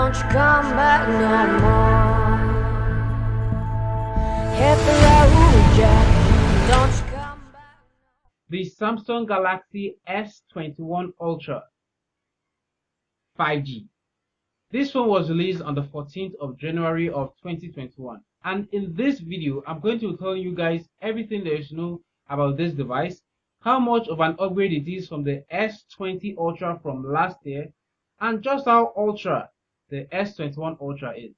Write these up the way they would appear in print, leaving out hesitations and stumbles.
don't you come back no more. Hit the road, Jack, don't you come back. The Samsung Galaxy S21 Ultra 5G. This phone was released on the 14th of January of 2021, and in this video I'm going to tell you guys everything there is to know about this device, how much of an upgrade it is from the S20 Ultra from last year, and just how ultra the S21 Ultra is.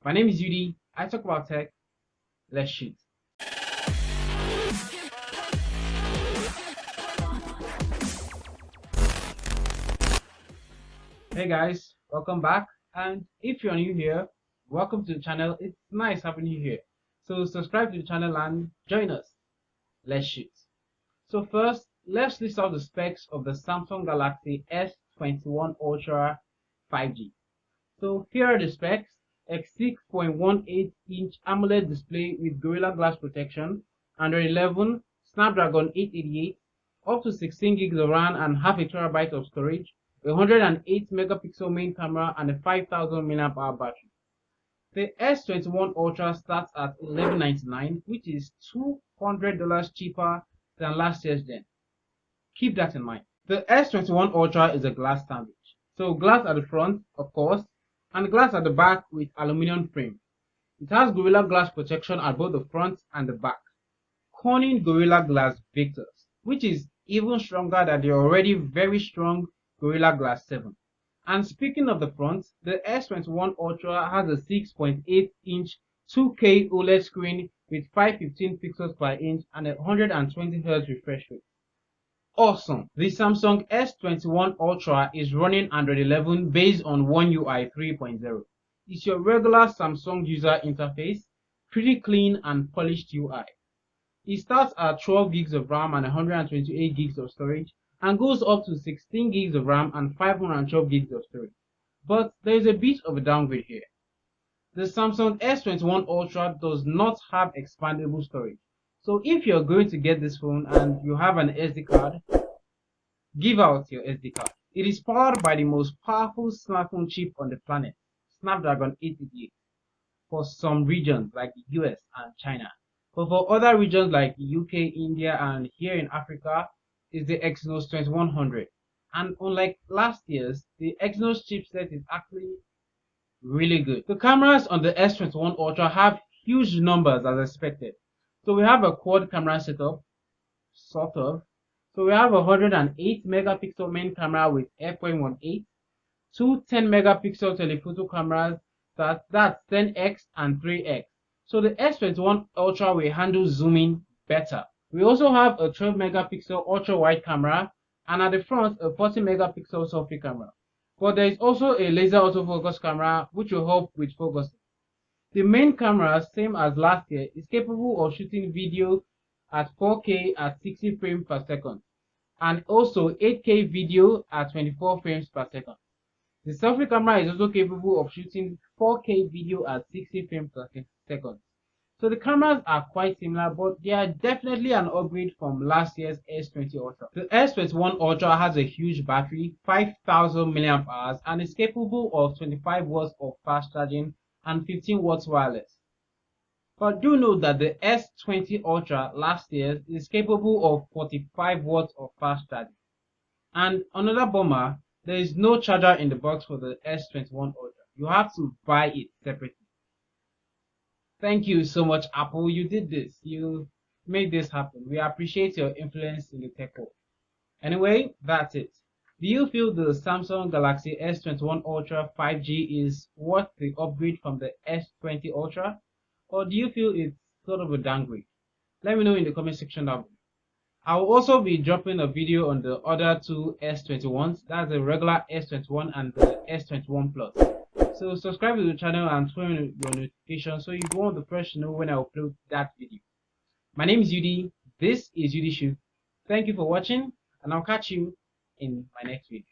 My name is Yudi, I talk about tech, let's shoot. Hey guys, welcome back, and if you're new here, welcome to the channel. It's nice having you here. So subscribe to the channel and join us. Let's shoot. So first, let's list out the specs of the Samsung Galaxy S21 Ultra 5G. So here are the specs: a 6.18-inch AMOLED display with Gorilla Glass protection, Android 11, Snapdragon 888, up to 16 gigs of RAM and half a terabyte of storage, a 108 megapixel main camera, and a 5000 mAh battery. The S21 Ultra starts at $1199, which is $200 cheaper than last year's gen. Keep that in mind. The S21 Ultra is a glass sandwich. So glass at the front, of course, and glass at the back with aluminum frame. It has Gorilla Glass protection at both the front and the back, Corning Gorilla Glass Victus, which is even stronger than the already very strong Gorilla Glass 7. And speaking of the front, the S21 Ultra has a 6.8-inch 2K OLED screen with 515 pixels per inch and a 120Hz refresh rate. Awesome! The Samsung S21 Ultra is running Android 11 based on One UI 3.0. It's your regular Samsung user interface, pretty clean and polished UI. It starts at 12 gigs of RAM and 128 gigs of storage, and goes up to 16 gigs of RAM and 512 gigs of storage. But there is a bit of a downgrade here. The Samsung S21 Ultra does not have expandable storage. So if you're going to get this phone and you have an SD card, give out your SD card. It is powered by the most powerful smartphone chip on the planet, Snapdragon 888, for some regions like the US and China. But for other regions like the UK, India, and here in Africa, is the Exynos 2100, and unlike last year's, the Exynos chipset is actually really good. The cameras on the S21 Ultra have huge numbers as expected. So we have a quad camera setup, sort of. So we have a 108 megapixel main camera with f.18, two 10 megapixel telephoto cameras, that's 10x and 3x. So the S21 Ultra will handle zooming better. We also have a 12 megapixel ultra wide camera, and at the front a 40 megapixel selfie camera. But there is also a laser autofocus camera which will help with focusing. The main camera, same as last year, is capable of shooting video at 4K at 60 frames per second, and also 8K video at 24 frames per second. The selfie camera is also capable of shooting 4K video at 60 frames per second. So the cameras are quite similar, but they are definitely an upgrade from last year's S20 Ultra. The S21 Ultra has a huge battery, 5000 mAh, and is capable of 25 watts of fast charging and 15 watts wireless. But do note that the S20 Ultra last year is capable of 45 watts of fast charging. And another bummer, there is no charger in the box for the S21 Ultra. You have to buy it separately. Thank you so much, Apple. You did this. You made this happen. We appreciate your influence in the tech world. Anyway, that's it. Do you feel the Samsung Galaxy S21 Ultra 5G is worth the upgrade from the S20 Ultra? Or do you feel it's sort of a downgrade? Let me know in the comment section down below. I will also be dropping a video on the other two S21s. That's the regular S21 and the S21 Plus. So subscribe to the channel and turn on your notifications so you won't be the first to know when I upload that video. My name is Yudi. This is Yudi Shoot. Thank you for watching, and I'll catch you in my next video.